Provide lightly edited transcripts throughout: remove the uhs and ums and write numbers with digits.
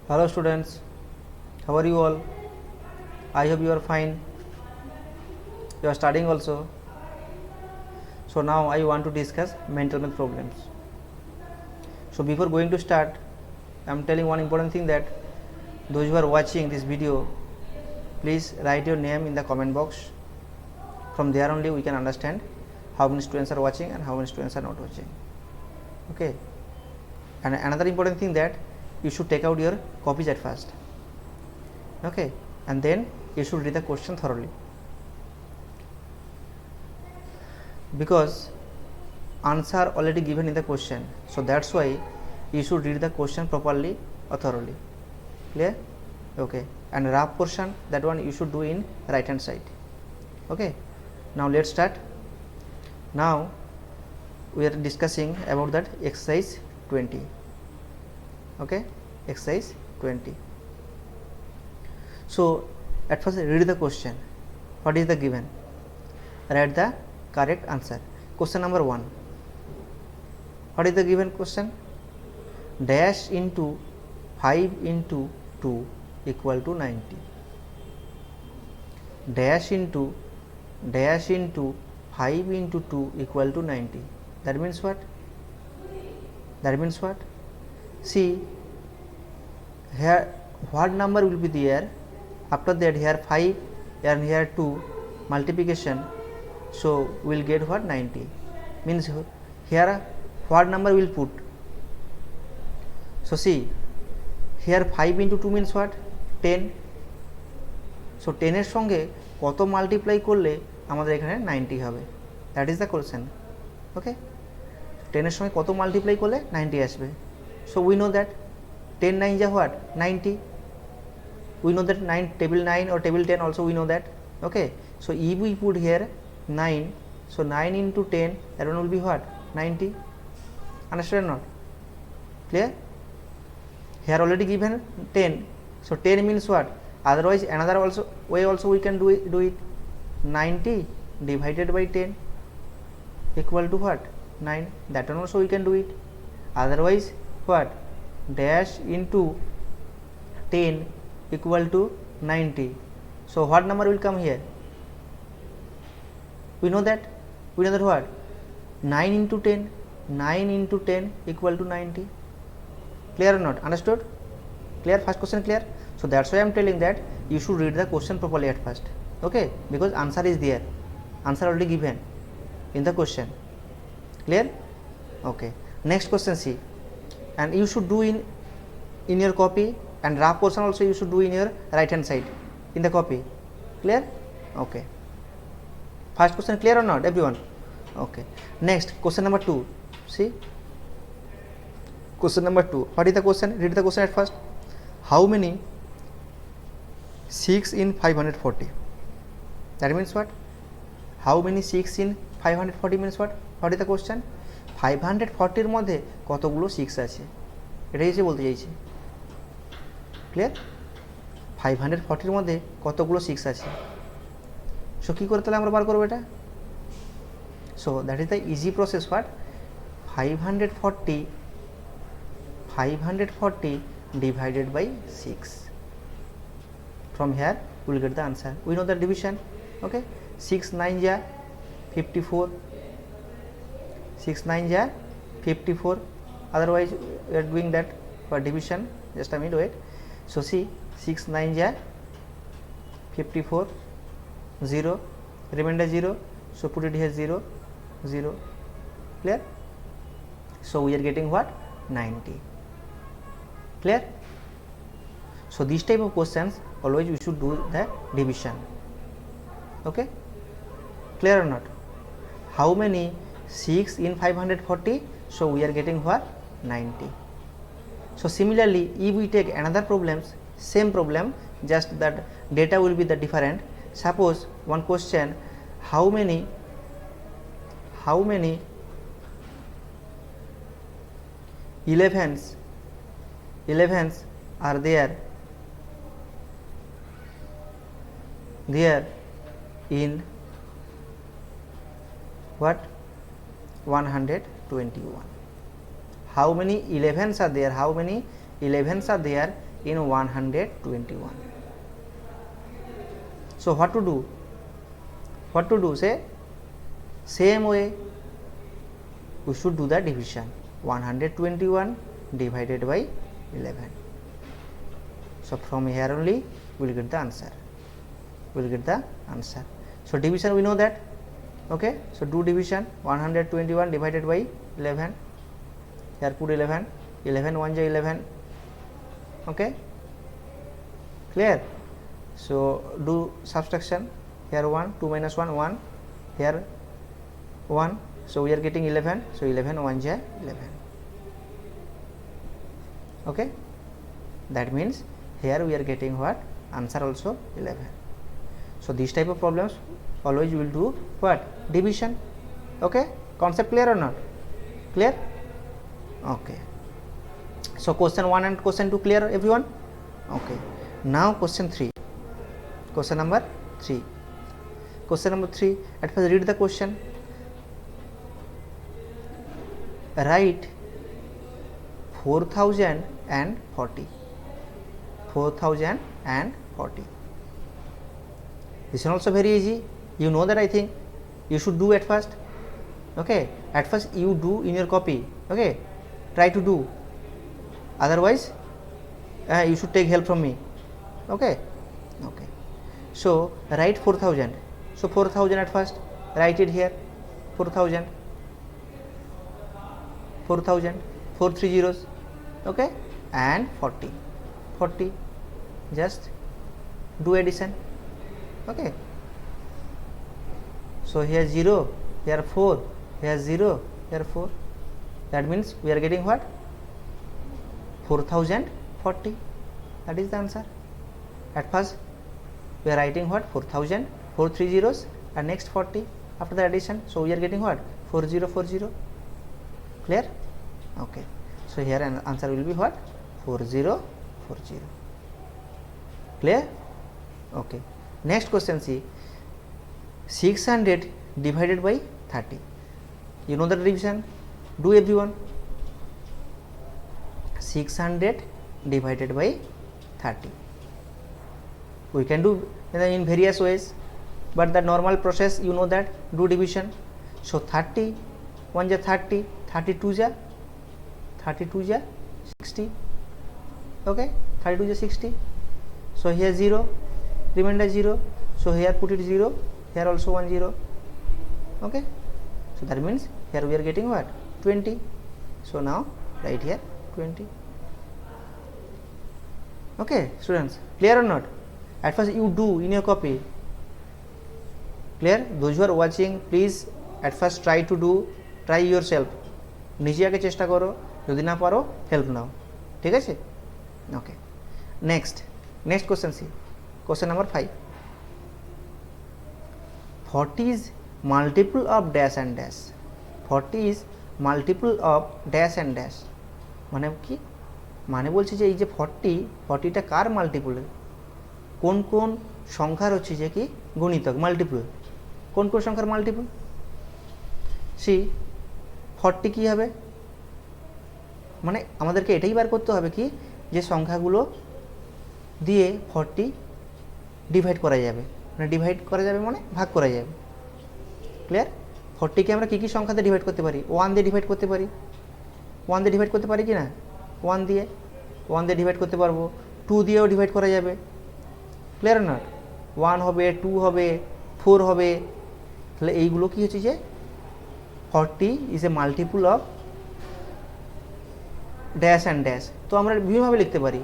Hello students, how are you all? I hope you are fine. You are studying also. So now I want to discuss mental math problems. So before going to start, I am telling one important thing that those who are watching this video, please write your name in the comment box. From there only we can understand how many students are watching and how many students are not watching. Okay. And another important thing that you should take out your copies at first. Okay. And then you should read the question thoroughly. Because answer already given in the question, so that's why you should read the question properly or thoroughly. Clear? Okay. And rough portion, that one you should do in right hand side. Okay. Now let's start. Now we are discussing about that exercise 20. Okay, exercise 20. So at first read the question. What is the given? Write the correct answer. Question number 1. What is the given question? Dash into 5 into 2 equal to 90. Dash into 5 into 2 equal to 90. That means what? That means what? See, here what number will be there? After that here 5 and here 2 multiplication, so we will get what? 90. Means here what number will put? So see, here 5 into 2 means what? 10. So 10 এর সঙ্গে কত multiply করলে আমাদের এখানে 90 হবে? That is the question. Okay, 10 এর সঙ্গে কত মাল্টিপ্লাই করলে 90 আসবে? So we know that 10 9 is what? 90. We know that 9 table 9 or table 10 also we know that. Okay, so if we put here 9, so 9 into 10, that one will be what? 90. Understand or not? Clear? Here already given 10, so 10 means what? Otherwise another also way also we can do it. 90 divided by 10 equal to what? 9. That one also we can do it. Otherwise what? Dash into 10 equal to 90. So what number will come here? We know that what? 9 into 10 equal to 90. Clear or not? Understood? Clear? First question clear? So that's why I am telling that you should read the question properly at first. Okay, because answer is there, answer already given in the question. Clear? Okay, next question see, and you should do in your copy, and rough portion also you should do in your right hand side in the copy. Clear? Okay, first question clear or not everyone? Okay, next question number 2. See, question number 2. What is the question? Read the question at first. How many 6 in 540? That means what? How many 6 in 540 means what? What is the question? 540 এর মধ্যে কতগুলো 6 আছে, এটাই এসে বলতে চাইছি। Clear? 540 এর মধ্যে কতগুলো 6 আছে। সো কি করে তাহলে আমরা বার করব এটা? So that is the easy process. What? 540 divided by 6. From here we will get the answer. We know the division. Okay, 6 9 ja 54, 6 9 ja 54. Otherwise we are doing that for division. Just a minute, wait. So see, 6 9 ja 54, 0, remainder 0, so put it here 0 0. Clear? So we are getting what? 90. Clear? So this type of questions always we should do the division. Okay, clear or not? How many 6 in 540? So we are getting what? 90. So similarly, if we take another problems, same problem, just that data will be the different. Suppose one question, how many 11s are there in what? 121. How many 11s are there? How many 11s are there in 121. So what to do? What to do? Say same way we should do the division. 121 divided by 11. So from here only we will get the answer. We will get the answer. So division we know that. Okay. So do division. 121 divided by 11. Here put 11. 11 1 is 11. Okay. Clear? So do subtraction. Here 1, 2 minus 1, 1. Here 1. So we are getting 11. So 11 1 is 11. Okay. That means here we are getting what? Answer also 11. So these type of problems always you will do what? Division. Okay. Concept clear or not? Clear? Okay. So question 1 and question 2 clear everyone? Okay. Now question 3. Question number 3. Question number 3. At first read the question. Write 4040. 4040. This is also very easy. You know that, I think. You should do at first. Okay. At first you do in your copy. Okay. Try to do. Otherwise you should take help from me. Okay. Okay. So write 4000. So 4000 at first. Write it here. 4000. 4000. 4 3 zeros. Okay. And 40. 40. Just do addition. Okay. So here 0, here 4, here 0, here 4. That means we are getting what? 4040. That is the answer. At first we are writing what? 4000, 4 3 zeros and next 40 after the addition. So we are getting what? 4040. Clear? Okay. So here an answer will be what? 4040. Clear? Okay. Next question, see, 600 divided by 30. You know the division? Do everyone. 600 divided by 30. We can do in various ways, but the normal process you know that. Do division. So 30, 1 is 30, 32 is 60. Okay, 32 is 60. So here 0, remainder 0. So here put it 0, here also 1 0. Okay. So that means here we are getting what? 20. So now write here 20. Okay, students, clear or not? At first you do in your copy. Clear? Those who are watching, please at first try to do, try yourself. নিজে আগে চেষ্টা করো, যদি না পারো help নাও, ঠিক আছে? Okay, next question C, question number 5. 40 is multiple of dash and dash. 40 is multiple of dash and dash. মানে কি? মানে বলছি যে এই যে 40টা কার মাল্টিপল? কোন কোন সংখ্যার হচ্ছে যে কি গুণিতক, মাল্টিপল? কোন কোন সংখ্যার মাল্টিপল? সি 40 কি হবে? মানে আমাদেরকে এটাই বার করতে হবে কি যে সংখ্যাগুলো দিয়ে 40 ডিভাইড করা যাবে, মানে ডিভাইড করা যাবে মানে ভাগ করা যাবে। ক্লিয়ার? 40কে আমরা কী কী সংখ্যাতে ডিভাইড করতে পারি? 1 দিয়ে ডিভাইড করতে পারি। 1 দিয়ে ডিভাইড করতে পারি কি না? 1 দিয়ে ডিভাইড করতে পারবো। 2 দিয়েও ডিভাইড করা যাবে। ক্লিয়ার না? 1 হবে, 2 হবে, 4 হবে। তাহলে এইগুলো কি হচ্ছে যে 40 is a multiple of dash and dash. তো আমরা বিভিন্নভাবে লিখতে পারি,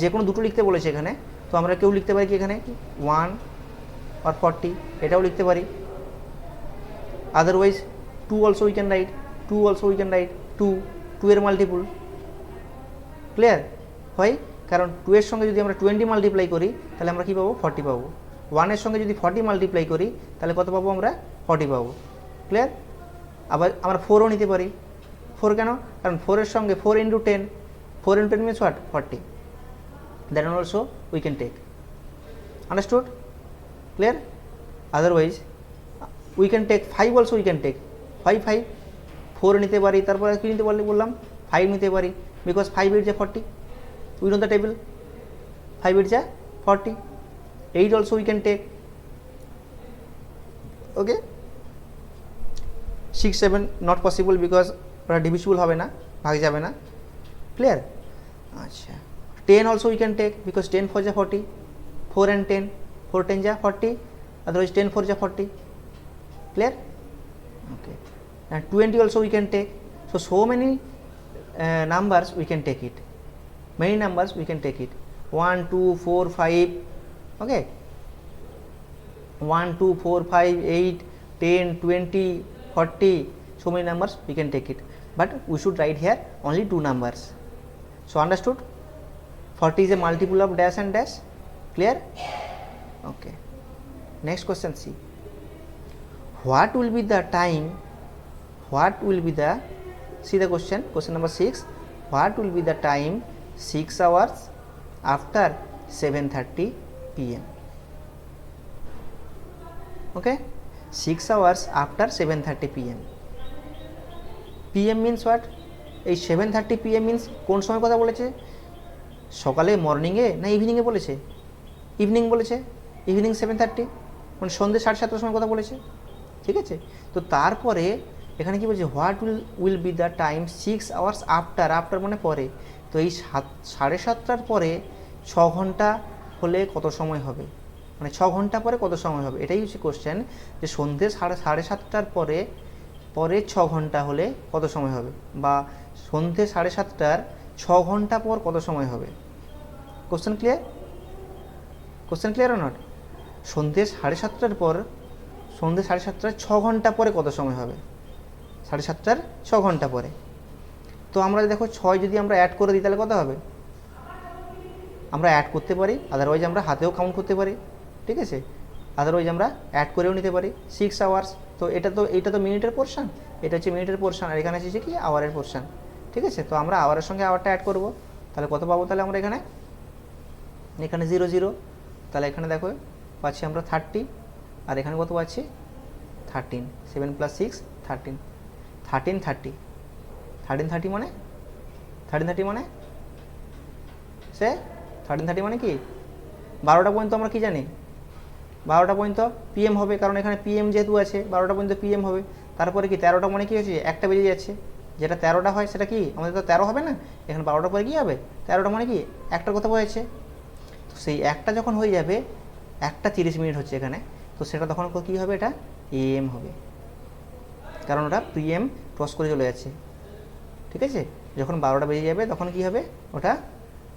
যে কোনো দুটো লিখতে বলেছে এখানে। তো আমরা কেউ লিখতে পারি কি এখানে 1 আর 40, এটাও লিখতে পারি। Otherwise 2 also we can write, 2 এর মাল্টিপল। ক্লিয়ার হয়? কারণ 2 এর সঙ্গে যদি আমরা 20 মাল্টিপ্লাই করি তাহলে আমরা কী পাবো? 40 পাবো। 1 এর সঙ্গে যদি 40 মাল্টিপ্লাই করি তাহলে কত পাবো? আমরা 40 পাবো। ক্লিয়ার? আবার আমরা 4ও নিতে পারি। 4 কেন? কারণ 4 এর সঙ্গে 4 × 10, 4 × 10 means what? 40. That one also we can take. Understood? Clear? Otherwise we can take 5 also, we can take 5 4 নিতে পারি, তারপরে কি নিতে পারলে বললাম 5 নিতে পারি, because 5 8 40. We know the table. 5 8 ja 40. 8 also we can take. Okay, 6 7 not possible because ওটা ডিভিজিবল হবে না, ভাগ যাবে না। ক্লিয়ার? আচ্ছা, 10 also we can take because 10 4 ja 40, 4 and 10, 4 10 ja 40, otherwise 10 4 ja 40. Clear? Okay, and 20 also we can take. So many numbers we can take it, many numbers we can take it. 1 2 4 5. Okay, 1 2 4 5 8 10 20 40, so many numbers we can take it, but we should write here only 2 numbers. So understood? 40 is a multiple of dash and dash. Clear? Okay, next question. See, what will be the time, what will be the, see the question number 6, what will be the time 6 hours after 7:30 p.m. Okay, 6 hours after 7:30 p.m. PM means what? এই 7:30 PM means কোন সময় কথা বলেছে? সকালে, মর্নিংয়ে না ইভিনিংয়ে বলেছে? Evening বলেছে, evening 7:30 মানে সন্ধ্যে 7:30টার সময় কথা বলেছে। ঠিক আছে, তো তারপরে এখানে কি বলছে, what will be the time 6 hours after, after মানে পরে, তো এই 7:30টার পরে 6 ঘন্টা হলে কত সময় হবে, মানে 6 ঘন্টা পরে কত সময় হবে, এটাই হচ্ছে কোশ্চেন, যে সন্ধ্যে 7:30টার পরে 6 ঘন্টা হলে কত সময় হবে, বা সন্ধ্যে 7:30টার 6 ঘন্টা পর কত সময় হবে। Question clear? Question clear or not? সন্ধ্যে 7:30টার পর, সন্ধ্যে 7:30টার 6 ঘন্টা পরে কত সময় হবে, 7:30টার 6 ঘন্টা পরে। তো আমরা দেখো 6 যদি আমরা অ্যাড করে দিই তাহলে কত হবে, আমরা অ্যাড করতে পারি, আদারওয়াইজ আমরা হাতেও কাউন্ট করতে পারি। ঠিক আছে, আদারওয়াইজ আমরা অ্যাড করেও নিতে পারি। 6 আওয়ার্স, তো এটা তো মিনিটের পোর্শন, এটা হচ্ছে মিনিটের পোর্শন, আর এখানে আছে কি আওয়ারের পোর্শন। ঠিক আছে, তো আমরা আওয়ারের সঙ্গে আওয়ারটা অ্যাড করব, তাহলে কত পাবো, তাহলে আমরা এখানে 0 0, তাহলে এখানে দেখো পাচ্ছি আমরা 30, আর এখানে কত পাচ্ছি 13, 7 + 6 13, 13:30, 13:30 মানে 13:30 মানে সে 13:30 মানে কি 12টা পর্যন্ত আমরা কি জানি, 12টা পর্যন্ত PM হবে, কারণ এখানে PM যেহেতু আছে 12টা পর্যন্ত PM হবে। তারপরে কি 13টা মানে কি হচ্ছে, একটা বেজে যাচ্ছে, যেটা 13টা হয় সেটা কি আমাদের তো 13 হবে না, এখানে 12টা পরে কি হবে 13টা মানে কি একটার কথা বলেছে। তো সেই একটা যখন হয়ে যাবে, 1:30 মিনিট হচ্ছে এখানে, তো সেটা তখন কি হবে, এটা AM হবে, কারণ ওটা PM ক্রস করে চলে যাচ্ছে। ঠিক আছে, যখন 12টা বেজে যাবে তখন কি হবে, ওটা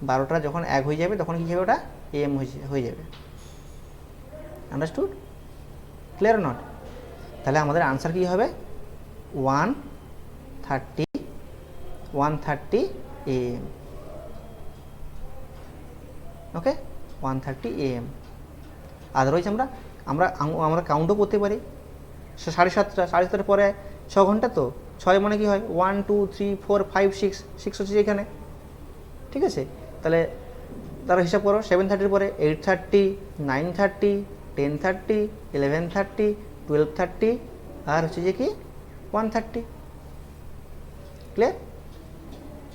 12টা যখন 1 হয়ে যাবে তখন কি হবে, ওটা AM হয়ে যাবে। আন্ডারস্টুড? Clear not? তাহলে আমাদের আনসার কি হবে, 1:30 AM। Okay, 1:30 AM। আদারওয়াইজ আমরা কাউন্টও করতে পারি, 7:30টার পরে 6 ঘন্টা, তো 6 মানে কি হয় 1 2 3 4 5 6 হচ্ছে এখানে। ঠিক আছে, তাহলে তারা হিসাব করো, 7:30 পরে 8:30 9:30 10:30 11:30 12:30 আর হচ্ছে যে কি 1:30। Clear?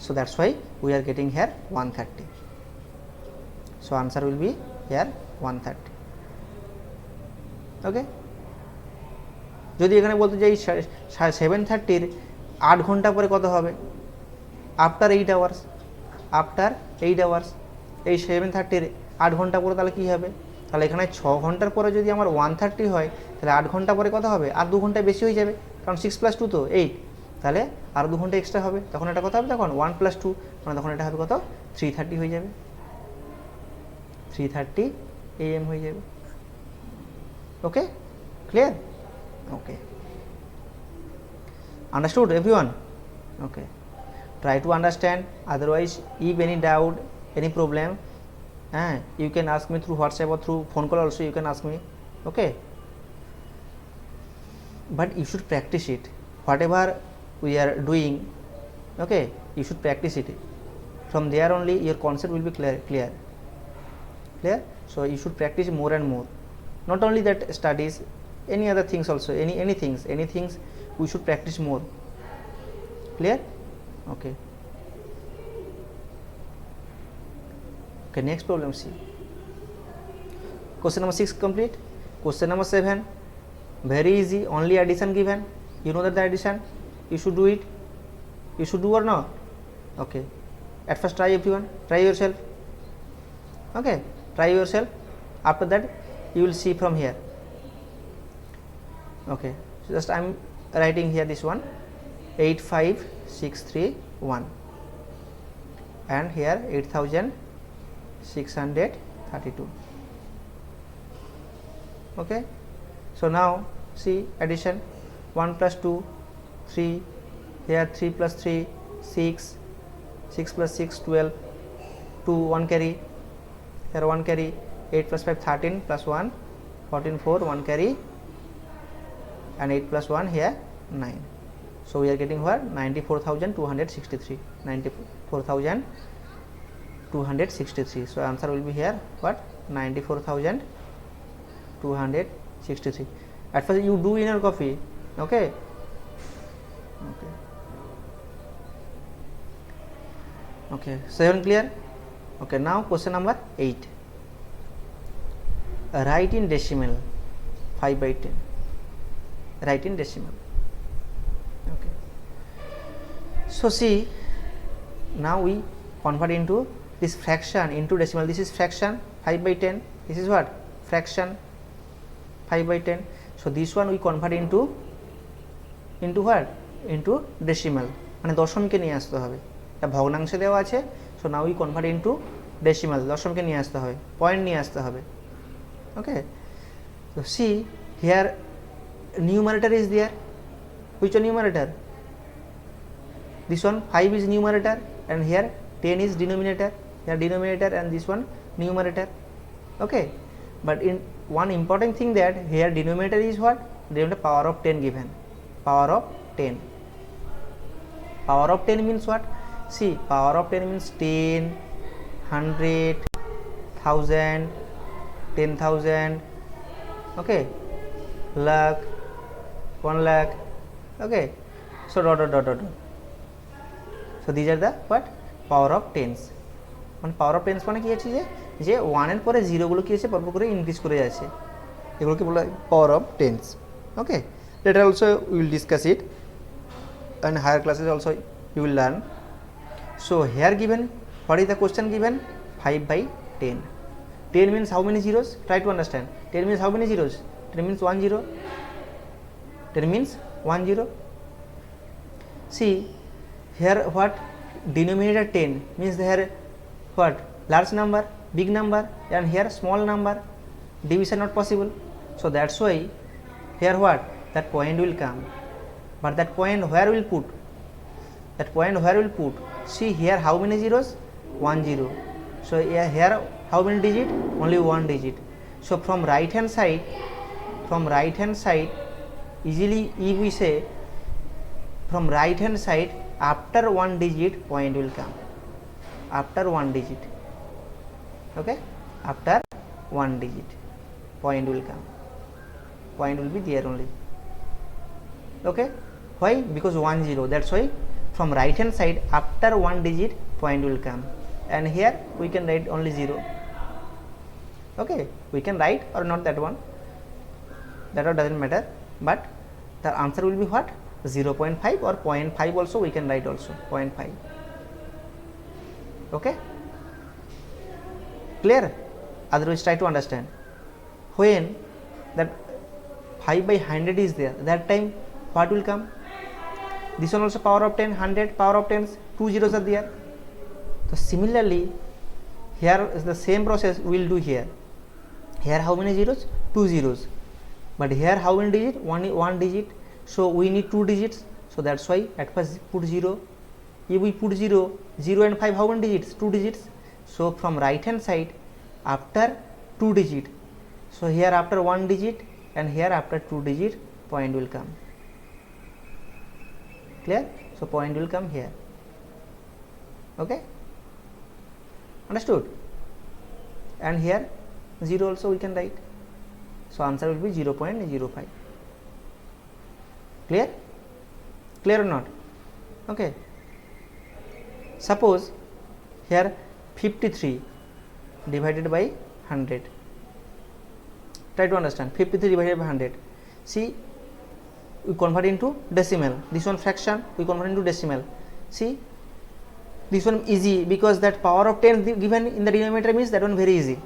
So that's why we are getting here 1:30। So answer will be here 1:30। Okay, যদি এখানে বলতে যাই 7:30-র 8 ঘন্টা পরে কত হবে, আফটার 8 আওয়ার্স, আফটার 8 আওয়ার্স, এই 7:30-র 8 ঘন্টা পরে তাহলে কী হবে, তাহলে এখানে 6 ঘন্টার পরে যদি আমার 1:30 হয়, তাহলে 8 ঘন্টা পরে কত হবে, আর 2 ঘন্টা বেশি হয়ে যাবে, কারণ 6 + 2 তো 8, তাহলে আর 2 ঘন্টা এক্সট্রা হবে, তখন এটা কত হবে, তখন 1 + 2 মানে তখন এটা হবে কত 3:30 হয়ে যাবে, 3:30 AM হয়ে যাবে। ওকে, clear? Okay, understood everyone? Okay, try to understand, otherwise if any doubt, any problem, you can ask me through WhatsApp or through phone call also, you can ask me. Okay, but you should practice it, whatever we are doing. Okay, you should practice it, from there only your concept will be clear. So you should practice more and more, not only that studies, any other things also, any things we should practice more. Clear? Okay, Okay, next problem C. Question number 6 complete. Question number 7, very easy, only addition given. You know that the addition, you should do it. You should do or not? Okay, at first try everyone, try yourself. Okay, try yourself. After that you will see from here. Okay, so just I am writing here this one, 85631 and here 8632. Okay, so now see addition, 1 plus 2 3, here 3 plus 3 6, 6 plus 6 12, 2 1 carry, here 1 carry, 8 plus 5 13 plus 1 14 4 1 carry, and 8 plus 1 here 9. So we are getting what? 94,263. 94,263. So answer will be here what? 94,263. At first you do in your copy. Okay. Okay. 7 clear? Okay. Now question number 8. Write in decimal 5 by 10. Write in decimal. Okay. So see, now we convert into this fraction into decimal. This is fraction 5 by 10. This is what? Fraction 5 by 10. So this one we convert into what? Into decimal. মানে দশমকে নিয়ে আসতে হবে। এটা ভগ্নাংশে দেওয়া আছে। So now we convert into decimal. দশমকে নিয়ে আসতে হবে, পয়েন্ট নিয়ে আসতে হবে। Okay. So see here numerator is there. Which one numerator? This one 5 is numerator and here 10 is denominator. Here denominator and this one numerator. Okay, but in one important thing that here denominator is what? Denominator power of 10 given. Power of 10. Power of 10 means what? See, power of 10 means 10, 100, 1000, 10,000. Okay, lakh, 1 lakh. Okay, so dot. So these are the what? Power of tens. মানে power of tense মানে কি আছে যে 1 এর পরে জিরোগুলো কি আছে পরপর করে ইনক্রিজ করে যাচ্ছে, এগুলোকে বলা হয় power of tense. Okay, letter also we will discuss it and higher classes also you will learn. So here given, what is the question given? 5 by 10. 10 means how many zeros? Try to understand. 10 means how many zeros? 10 means 1 0. 10 means 1 0. See here what? Denominator 10 means here what? Large number, big number, and here small number. Division not possible. So that's why here what? That point will come. But that point where will put? That point where will put? See here how many zeros? 1 0. So here how many digit? Only 1 digit. So from right hand side, easily if we say from right hand side, after 1 digit point will come. After 1 digit. Okay, after 1 digit point will come. Point will be there only. Okay, why? Because 1 0. That's why from right hand side after 1 digit point will come, and here we can write only 0. Okay, we can write or not that one, that one doesn't matter, but the answer will be what? 0.5 or 0.5 also we can write also 0.5. Okay, clear? Otherwise try to understand. When that 5 by 100 is there, that time what will come? This one also power of 10, 100, power of 10, 2 zeros are there. So similarly here is the same process we will do here. Here how many zeros? 2 zeros. But here how many digit? 1 digit. So we need 2 digits. So that's why at first put 0. If we put 0, 0 and 5 how many digits? 2 digits. So from right hand side after 2 digit. So here after 1 digit and here after 2 digit point will come. Clear? So point will come here. Okay, understood? And here 0 also we can write. So answer will be 0.05. Clear? Clear or not? Okay, suppose here 53 divided by 100. Try to understand. 53 divided by 100. See, we convert into decimal. This one fraction, we convert into decimal. See, this one easy because that power of 10 given in the denominator means that one very easy.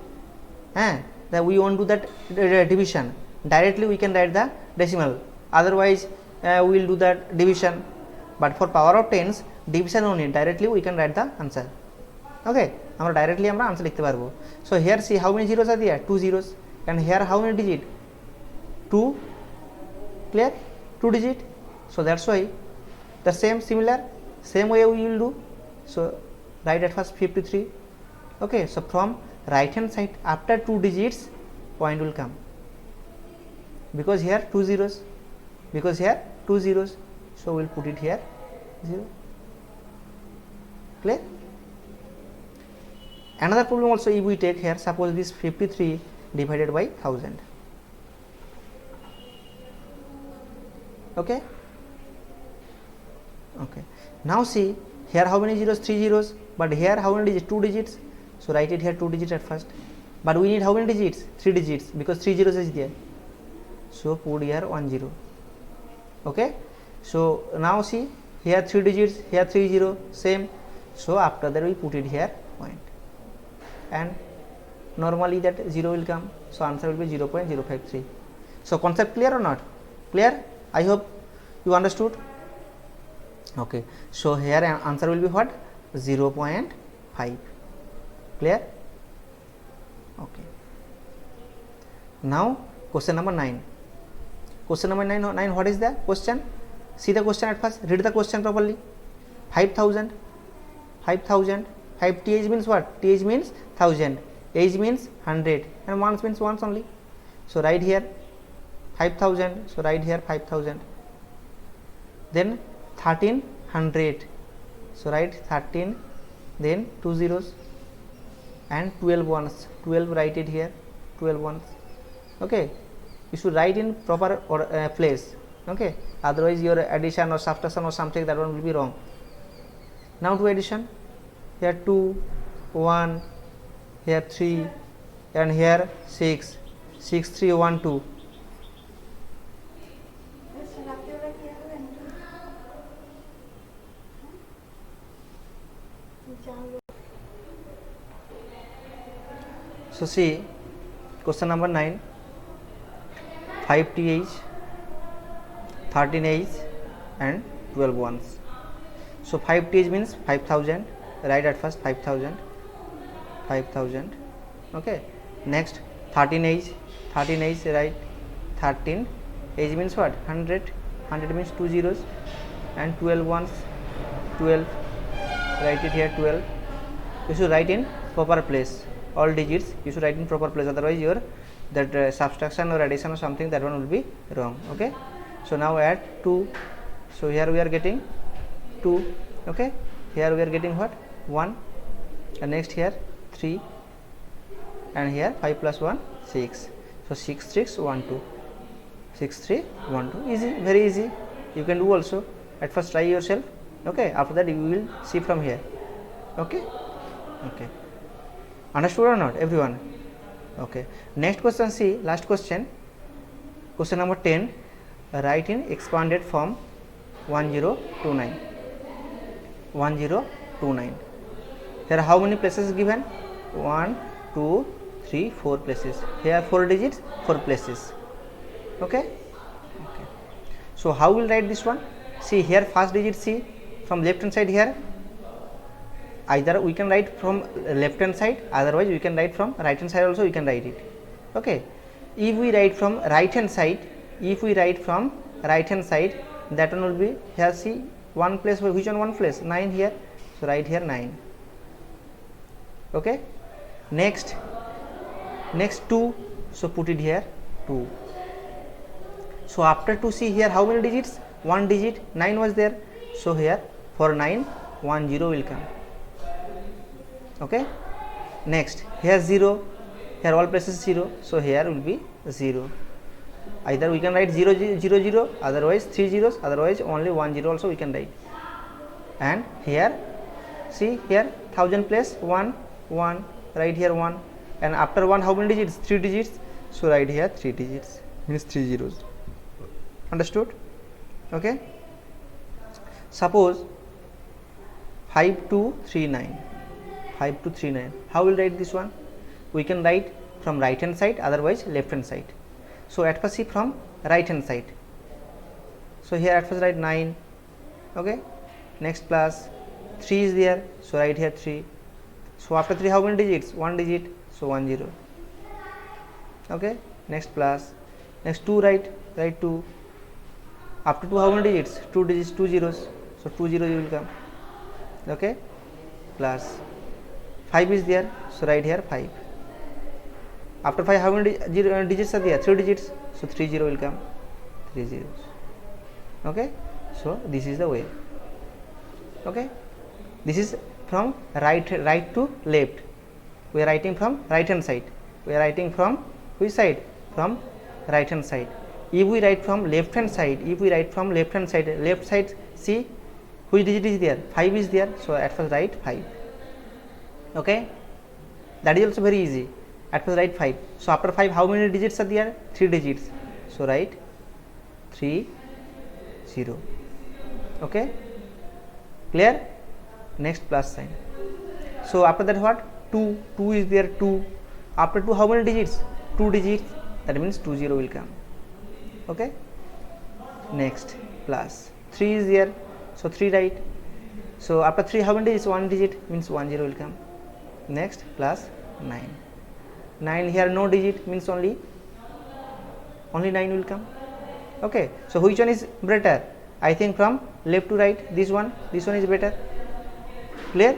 That we won't do that division. Directly we can write the decimal. Otherwise, we will do that division. But for power of 10s, division only. Directly we can write the answer. Okay, আমরা directly আমরা answer লিখতে পারবো. So here see how many zeros are there? 2 zeros. And here how many digit? 2. Clear? 2 digit. So that's why the same way we will do. So write at first 53. Okay, so from right hand side after 2 digits point will come, because here 2 zeros, so we'll put it here 0. Clear? Another problem also, if we take here, suppose this 53 divided by 1000. Okay, now see here how many zeros? 3 zeros. But here how many digits? 2 digits. So write it here 2 digits at first. But we need how many digits? 3 digits, because 3 zeros is there. So put here 1 0. Okay, so now see here 3 digits, here 3 0, same. So after that we put it here point, and normally that 0 will come. So answer will be 0.053. So concept clear or not? Clear? I hope you understood. Okay, so here answer will be what? 0.5. Clear? Okay. Now question number 9. Question number 9, what is the question? See the question at first, read the question properly. 5000, 5 th means what? Th means 1000, h means 100, and ones means ones only. So write here 5000, so write here 5000. Then 1300, so write 13, then 2 zeros, and 12 ones. 12 write it here, 12 ones. Okay, you should write in proper place. Okay, otherwise your addition or subtraction or something, that one will be wrong. Now to addition, here 2, 1, here 3, and here 6, 6 3 1 2. So see question number 9, 5 th, 13 h, and 12 ones. So 5 th means 5000, write at first 5000. Okay, next 13 h, write 13, h means what? 100 means 2 zeros, and 12 ones, 12, write it here 12. You should write in proper place. All digits you should write in proper place, otherwise your that subtraction or addition or something, that one will be wrong. Okay, so now add 2. So here we are getting 2. Okay, here we are getting what? 1, and next here 3, and here 5 plus 1 6. So 6 6 1 2, 6 3 1 2. Easy, very easy. You can do also. At first try yourself. Okay, after that you will see from here. Okay, understood or not everyone? Okay, next question, see last question, question number 10. Write in expanded form 1029. Here how many places given? 1 2 3 4 places. Here 4 digits, 4 places. Okay, so how will write this one? See here first digit, see from left hand side. Here either we can write from left hand side, otherwise we can write from right hand side also, we can write it. Okay, if we write from right hand side, that one will be here. See one place, which one place? 9 here, so write here 9. Okay, next 2, so put it here 2. So after 2, see here how many digits? 1 digit, 9 was there, so here for 9 1 0 will come. Okay, next here 0, here all places 0, so here will be 0. Either we can write 0 0 0, otherwise 3 zeros, otherwise only 1 0 also we can write. And here see here 1000 place 1 1, write here 1, and after 1 how many digits? 3 digits. So write here 3 digits, means 3 zeros. Understood? Okay. Suppose 5239. 5239. How will write this one? We can write from right hand side, otherwise left hand side. So at first see from right hand side. So here at first write 9. Okay. Next plus 3 is there. So write here 3. So after 3 how many digits? 1 digit. So 1 0. Okay. Next plus. Next 2 write 2. After 2 how many digits? 2 digits, 2 zeros. So 2 0 you will come. Okay. Plus 5 is there. So write here 5. After 5 how many digits are there? 3 digits. So 3 0 will come. 3 zeros. Okay. So this is the way. Okay. This is from right to left. We are writing from right hand side. We are writing from which side? From right hand side. If we write from left hand side, left side, see which digit is there? 5 is there. So at first write 5. Okay. That is also very easy. At first write 5. So after 5 how many digits are there? 3 digits. So write 3 0. Okay. Clear? Next plus sign. So after that what? 2 is there. 2. After 2 how many digits? 2 digits. That means 2 0 will come. Okay. Next plus 3 is there. So 3 write. So after 3 how many digits? 1 digit, means 1 0 will come. Next plus 9. 9 here no digit, means only 9 will come. Okay. So which one is better? I think from left to right, this one is better. Clear?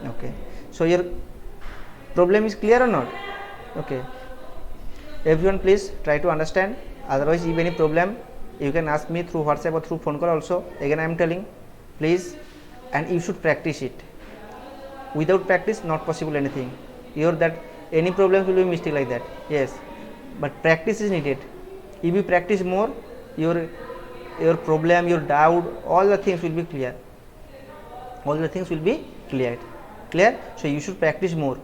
Okay. So your problem is clear or not? Okay. Everyone please try to understand. Otherwise if any problem you can ask me through WhatsApp or through phone call also. Again I am telling, please, and you should practice it. Without practice not possible anything. That any problem will be mistake like that. Yes, but practice is needed. If you practice more, your problem, your doubt, all the things will be clear. Clear? So you should practice more.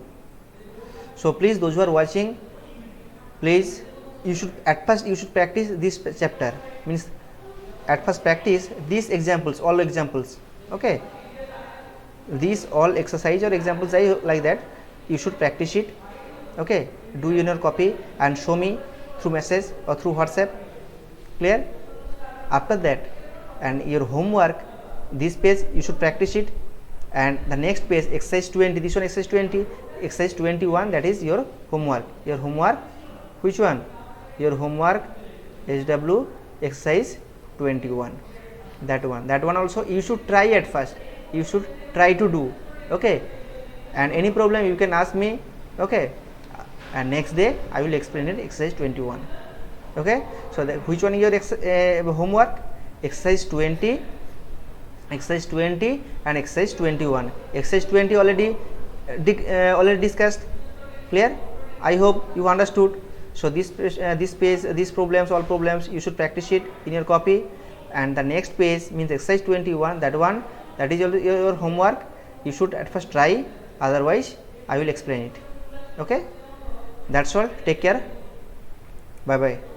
So please, those who are watching, please, you should practice this chapter. Means at first practice these examples, all examples. Okay. These all exercise or examples like that, you should practice it. Okay. Do in your copy and show me through message or through WhatsApp. Clear? After that, and your homework, this page you should practice it, and the next page exercise 20, this one exercise 20, exercise 21, that is your homework. Your homework, which one? Your homework SW exercise 21. That one also you should try at first. You should try to do. Okay. And any problem you can ask me. Okay. And next day I will explain it, exercise 21. Okay. So which one is your homework? Exercise 20 and exercise 21. Exercise 20 already discussed. Clear? I hope you understood. So this page, these problems, all problems, you should practice it in your copy. And the next page means exercise 21. That is your homework. You should at first try. Otherwise, I will explain it. Okay. That's all. Take care. Bye bye.